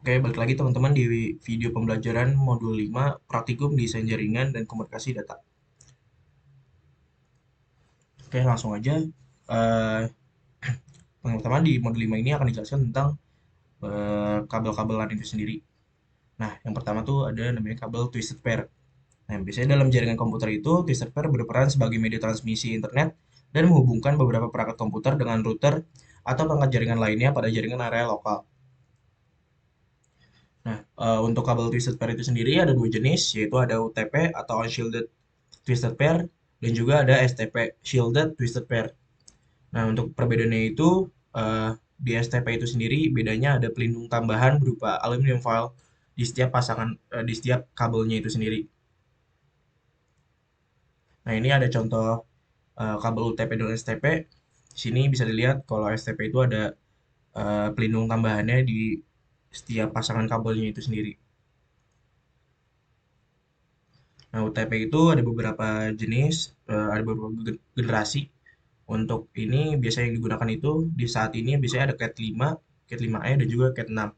Oke, balik lagi teman-teman di video pembelajaran modul 5 praktikum desain jaringan dan komunikasi data. Oke, langsung aja. Eh, yang pertama di modul 5 ini akan dijelaskan tentang kabel-kabel LAN itu sendiri. Nah, yang pertama tuh ada namanya kabel twisted pair. Nah, biasanya dalam jaringan komputer itu, twisted pair berperan sebagai media transmisi internet dan menghubungkan beberapa perangkat komputer dengan router atau perangkat jaringan lainnya pada jaringan area lokal. Nah, untuk kabel twisted pair itu sendiri ada dua jenis, yaitu ada UTP atau unshielded twisted pair dan juga ada STP, shielded twisted pair. Nah, untuk perbedaannya itu di STP itu sendiri bedanya ada pelindung tambahan berupa aluminium foil di setiap di setiap kabelnya itu sendiri. Nah, ini ada contoh kabel UTP dan STP. Di sini bisa dilihat kalau STP itu ada pelindung tambahannya di setiap pasangan kabelnya itu sendiri. Nah, UTP itu ada beberapa jenis, ada beberapa generasi. Untuk ini biasanya yang digunakan itu di saat ini biasanya ada Cat 5, Cat 5e dan juga Cat 6. Nah,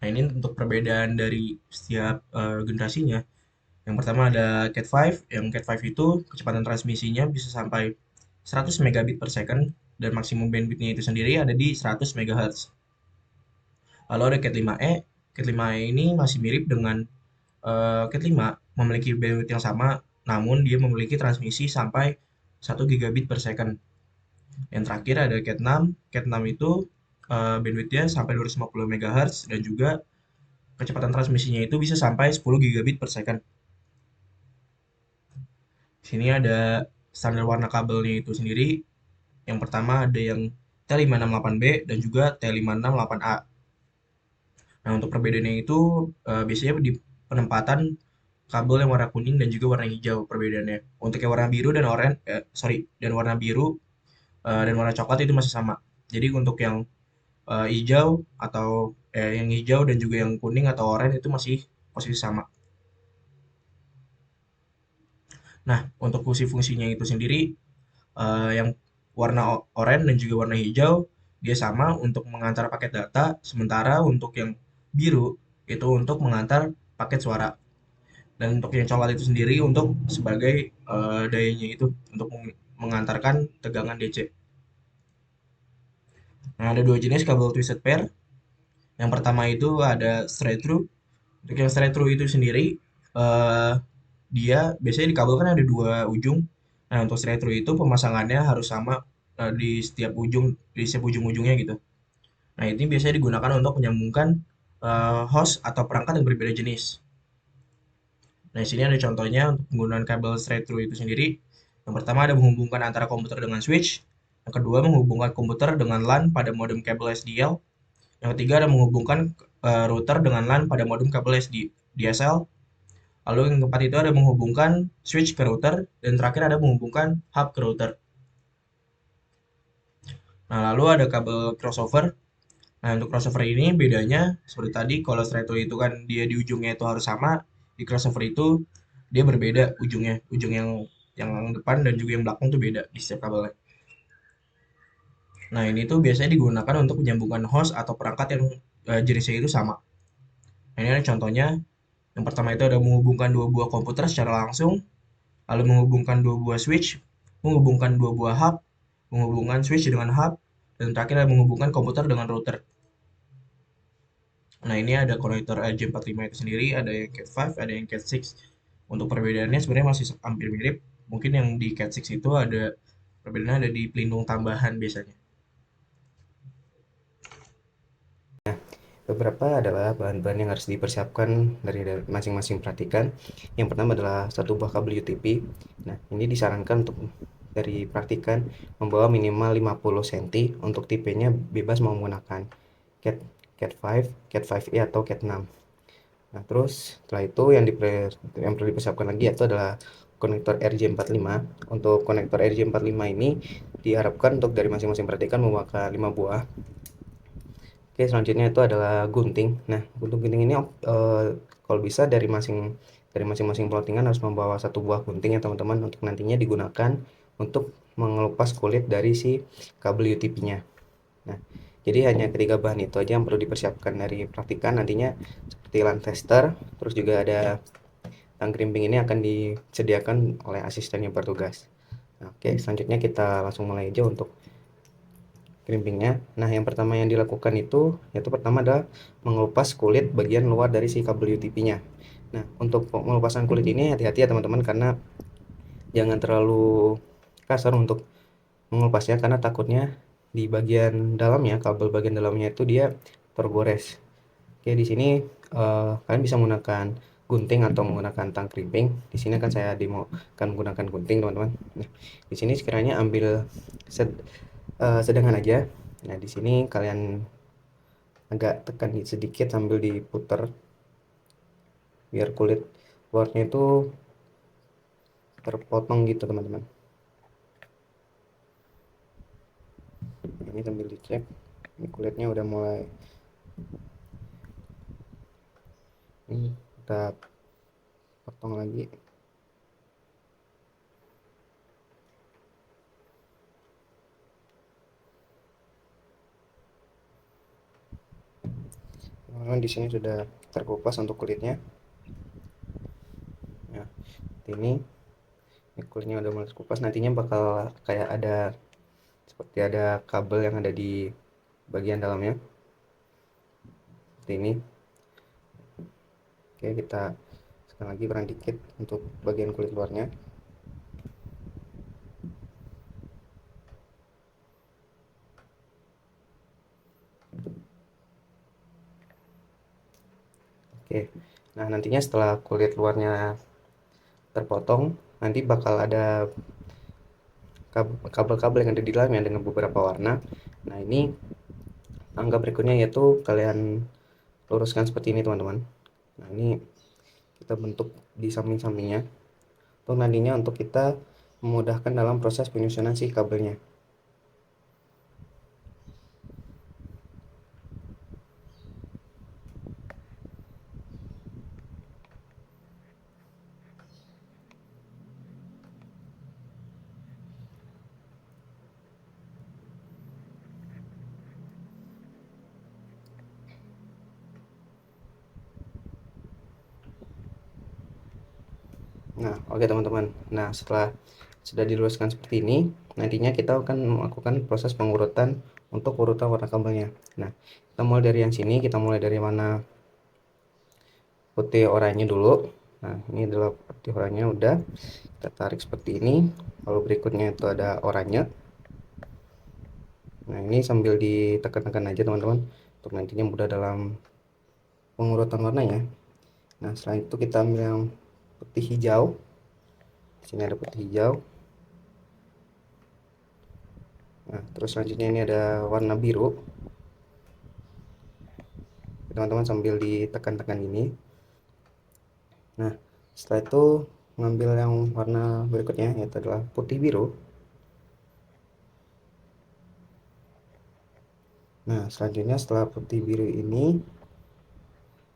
ini untuk perbedaan dari setiap generasinya. Yang pertama ada Cat 5, yang Cat 5 itu kecepatan transmisinya bisa sampai 100 megabit per second dan maksimum bandwidth-nya itu sendiri ada di 100 MHz. Lalu ada Cat 5e, Cat 5e ini masih mirip dengan Cat 5, memiliki bandwidth yang sama, namun dia memiliki transmisi sampai 1 gigabit per second. Yang terakhir ada Cat 6. Cat 6 itu bandwidth-nya sampai 250 MHz dan juga kecepatan transmisinya itu bisa sampai 10 gigabit per second. Sini ada standar warna kabelnya itu sendiri. Yang pertama ada yang T568B dan juga T568A. Nah, untuk perbedaannya itu biasanya di penempatan kabel yang warna kuning dan juga warna hijau perbedaannya. Untuk yang warna biru dan dan warna biru dan warna coklat itu masih sama. Jadi untuk yang hijau atau yang hijau dan juga yang kuning atau oranye itu masih posisi sama. Nah, untuk fungsi-fungsinya itu sendiri yang warna oranye dan juga warna hijau dia sama untuk mengantar paket data, sementara untuk yang biru itu untuk mengantar paket suara. Dan untuk yang coklat itu sendiri untuk sebagai dayanya itu untuk mengantarkan tegangan DC. Nah, ada dua jenis kabel twisted pair. Yang pertama itu ada straight through. Untuk yang straight through itu sendiri, eh, dia biasanya di kabel kan ada dua ujung. Nah, untuk straight through itu pemasangannya harus sama di setiap ujung-ujungnya gitu. Nah, ini biasanya digunakan untuk menyambungkan host atau perangkat yang berbeda jenis. Nah, di sini ada contohnya untuk penggunaan kabel straight through itu sendiri. Yang pertama ada menghubungkan antara komputer dengan switch. Yang kedua menghubungkan komputer dengan LAN pada modem kabel SDL. Yang ketiga ada menghubungkan router dengan LAN pada modem kabel DSL. Lalu yang keempat itu ada menghubungkan switch ke router dan terakhir ada menghubungkan hub ke router. Nah, lalu ada kabel crossover. Nah, untuk crossover ini bedanya seperti tadi kalau straight through itu kan dia di ujungnya itu harus sama, di crossover itu dia berbeda ujungnya. Ujung yang depan dan juga yang belakang tuh beda di setiap kabelnya. Nah, ini tuh biasanya digunakan untuk menyambungkan host atau perangkat yang jenisnya itu sama. Nah, ini ada contohnya. Yang pertama itu ada menghubungkan dua buah komputer secara langsung, lalu menghubungkan dua buah switch, menghubungkan dua buah hub, menghubungkan switch dengan hub, dan terakhir ada menghubungkan komputer dengan router. Nah, ini ada konektor RJ45 itu sendiri, ada yang Cat 5, ada yang Cat 6. Untuk perbedaannya sebenarnya masih hampir mirip. Mungkin yang di Cat 6 itu ada perbedaannya ada di pelindung tambahan biasanya. Beberapa adalah bahan-bahan yang harus dipersiapkan dari masing-masing praktikan. Yang pertama adalah satu buah kabel UTP. Nah, ini disarankan untuk dari praktikan membawa minimal 50 cm, untuk tipenya bebas mau menggunakan Cat Cat 5, Cat 5e atau Cat 6. Nah, terus setelah itu yang perlu dipersiapkan lagi itu adalah konektor RJ45. Untuk konektor RJ45 ini diharapkan untuk dari masing-masing praktikan memakai 5 buah. Oke, selanjutnya itu adalah gunting. Nah, untuk gunting ini kalau bisa dari masing-masing plottingan harus membawa satu buah gunting ya teman-teman, untuk nantinya digunakan untuk mengelupas kulit dari si kabel UTP-nya. Nah, Jadi hanya ketiga bahan itu aja yang perlu dipersiapkan dari praktikan nantinya, seperti land tester, terus juga ada tang krimping ini akan disediakan oleh asisten yang bertugas. Nah, oke, selanjutnya kita langsung mulai aja untuk crimpingnya. Nah, yang pertama yang dilakukan itu yaitu pertama adalah mengelupas kulit bagian luar dari si kabel UTP-nya. Nah, untuk pengelupasan kulit ini hati-hati ya teman-teman, karena jangan terlalu kasar untuk mengelupasnya, karena takutnya di bagian dalamnya, kabel bagian dalamnya itu dia tergores. Oke, di sini kalian bisa menggunakan gunting atau menggunakan tang crimping. Di sini kan saya demo kan menggunakan gunting, teman-teman. Nah, di sini sekiranya ambil sedangkan aja. Nah, di sini kalian agak tekan sedikit sambil diputar biar kulit luarnya itu terpotong gitu, teman-teman. Ini sambil dicek, ini kulitnya udah mulai, ini kita potong lagi. Teman-teman, di sini sudah terkupas untuk kulitnya. Nah, ini kulitnya udah mulai terkupas. Nantinya bakal kayak ada seperti ada kabel yang ada di bagian dalamnya seperti ini. Oke, kita sekali lagi kurang dikit untuk bagian kulit luarnya. Oke, nah nantinya setelah kulit luarnya terpotong, nanti bakal ada kabel-kabel yang ada di dalamnya dengan beberapa warna. Nah, ini langkah berikutnya yaitu kalian luruskan seperti ini, teman-teman. Nah, ini kita bentuk di samping-sampingnya untuk nantinya untuk kita memudahkan dalam proses penyusunan si kabelnya. Nah, oke teman-teman. Nah, setelah sudah diluruskan seperti ini, nantinya kita akan melakukan proses pengurutan untuk urutan warna kabelnya. Nah, kita mulai dari yang sini, kita mulai dari warna putih oranye dulu. Nah, ini adalah putih oranye, udah kita tarik seperti ini. Lalu berikutnya itu ada oranye. Nah, ini sambil ditekan-tekan aja teman-teman untuk nantinya mudah dalam pengurutan warnanya. Nah, setelah itu kita ambil yang putih hijau. Di sini ada putih hijau. Nah, terus selanjutnya ini ada warna biru. Teman-teman sambil ditekan-tekan ini. Nah, setelah itu mengambil yang warna berikutnya yaitu adalah putih biru. Nah, selanjutnya setelah putih biru ini,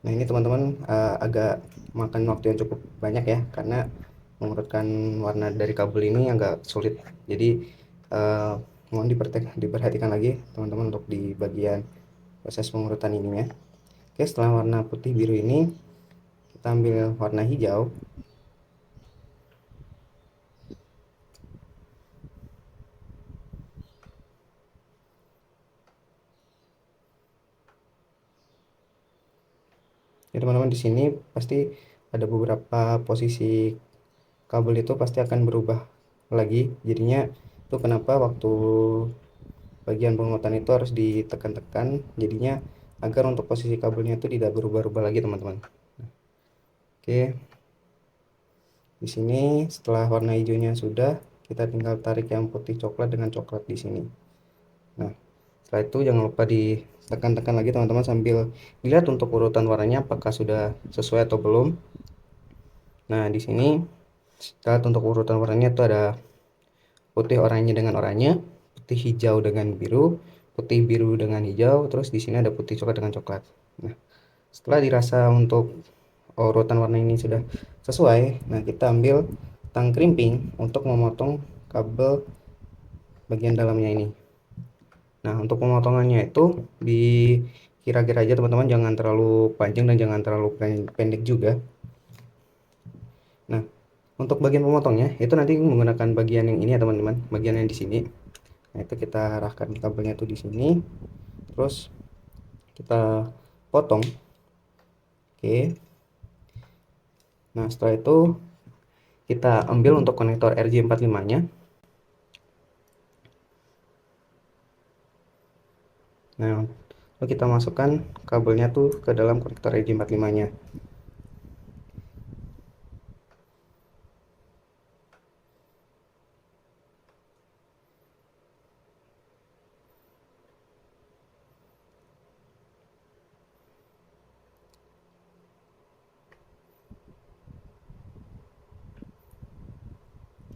nah ini teman-teman agak makan waktu yang cukup banyak ya, karena mengurutkan warna dari kabel ini agak sulit. Jadi uh, mohon diperhatikan lagi teman-teman untuk di bagian proses pengurutan ininya. Oke, setelah warna putih biru ini kita ambil warna hijau. Ya teman-teman, di sini pasti ada beberapa posisi kabel itu pasti akan berubah lagi. Jadinya itu kenapa waktu bagian pengurutan itu harus ditekan-tekan, jadinya agar untuk posisi kabelnya itu tidak berubah-ubah lagi, teman-teman. Oke, di sini setelah warna hijaunya sudah, kita tinggal tarik yang putih coklat dengan coklat di sini. Nah, setelah itu jangan lupa ditekan-tekan lagi teman-teman sambil dilihat untuk urutan warnanya apakah sudah sesuai atau belum. Nah, di sini kita lihat untuk urutan warnanya itu ada putih oranye dengan oranye, putih hijau dengan biru, putih biru dengan hijau, terus di sini ada putih coklat dengan coklat. Nah, setelah dirasa untuk urutan warna ini sudah sesuai, nah kita ambil tang crimping untuk memotong kabel bagian dalamnya ini. Nah, untuk pemotongannya itu dikira-kira aja teman-teman, jangan terlalu panjang dan jangan terlalu pendek juga. Nah, untuk bagian pemotongnya itu nanti menggunakan bagian yang ini ya teman-teman, bagian yang di sini. Nah, itu kita arahkan kabelnya tuh di sini, terus kita potong. Oke. Nah, setelah itu kita ambil untuk konektor RJ45-nya. Nah, lalu kita masukkan kabelnya tuh ke dalam konektor RJ45-nya.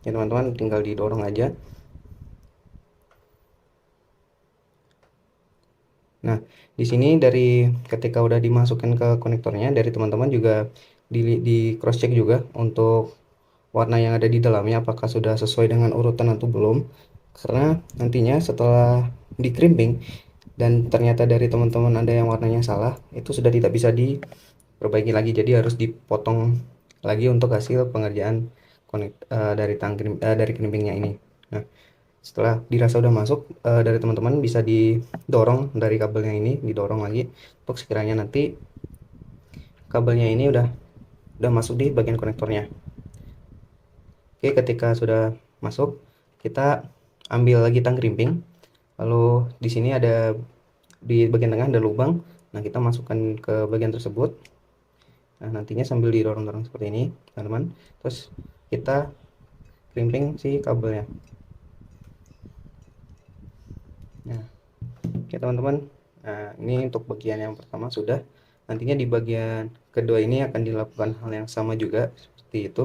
Ya teman-teman, tinggal didorong aja. Nah, di sini dari ketika udah dimasukkan ke konektornya, dari teman-teman juga di cross check juga untuk warna yang ada di dalamnya apakah sudah sesuai dengan urutan atau belum. Karena nantinya setelah di crimping dan ternyata dari teman-teman ada yang warnanya salah, itu sudah tidak bisa diperbaiki lagi. Jadi harus dipotong lagi untuk hasil pengerjaan dari crimpingnya ini. Nah, setelah dirasa udah masuk, dari teman-teman bisa didorong dari kabelnya ini, didorong lagi untuk sekiranya nanti kabelnya ini udah masuk di bagian konektornya. Oke, ketika sudah masuk, kita ambil lagi tang crimping. Lalu di sini ada di bagian tengah ada lubang. Nah, kita masukkan ke bagian tersebut. Nah, nantinya sambil didorong-dorong seperti ini, teman-teman. Terus kita crimping si kabelnya. Nah, oke teman-teman. Nah, ini untuk bagian yang pertama sudah. Nantinya di bagian kedua ini akan dilakukan hal yang sama juga seperti itu.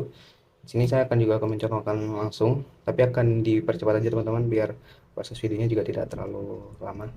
Di sini saya akan juga akan mencontohkan langsung, tapi akan dipercepat aja teman-teman biar proses videonya juga tidak terlalu lama.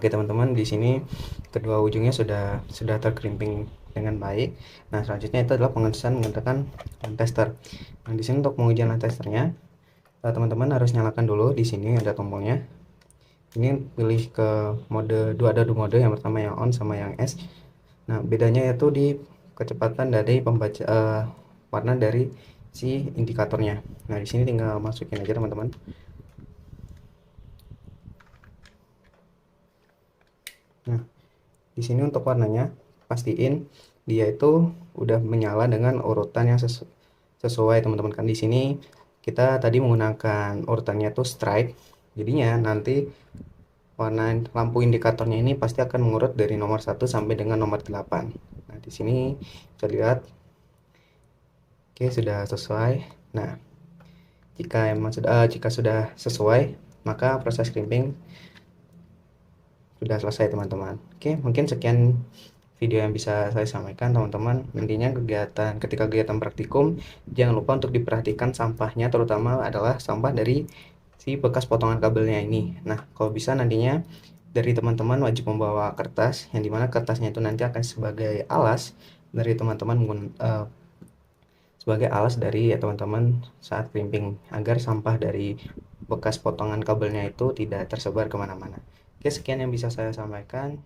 Oke teman-teman, di sini kedua ujungnya sudah terkerimping dengan baik. Nah, selanjutnya itu adalah pengetesan menggunakan land tester. Nah, di sini untuk pengujian land testernya, teman-teman harus nyalakan dulu. Di sini ada tombolnya. Ini pilih ke mode ada dua mode, yang pertama yang on sama yang S. Nah, bedanya yaitu di kecepatan dari pembaca warna dari si indikatornya. Nah, di sini tinggal masukin aja teman-teman. Nah, di sini untuk warnanya pastiin dia itu udah menyala dengan urutan yang sesuai teman-teman. Kan di sini kita tadi menggunakan urutannya tuh stripe. Jadinya nanti warna lampu indikatornya ini pasti akan mengurut dari nomor 1 sampai dengan nomor 8. Nah, di sini bisa lihat oke sudah sesuai. Nah, jika sudah sesuai, maka proses crimping sudah selesai teman-teman. Oke, mungkin sekian video yang bisa saya sampaikan teman-teman. Intinya ketika kegiatan praktikum, jangan lupa untuk diperhatikan sampahnya, terutama adalah sampah dari si bekas potongan kabelnya ini. Nah, kalau bisa nantinya dari teman-teman wajib membawa kertas, yang dimana kertasnya itu nanti akan sebagai alas dari teman-teman, sebagai alas dari ya teman-teman saat crimping, agar sampah dari bekas potongan kabelnya itu tidak tersebar kemana-mana. Oke, sekian yang bisa saya sampaikan.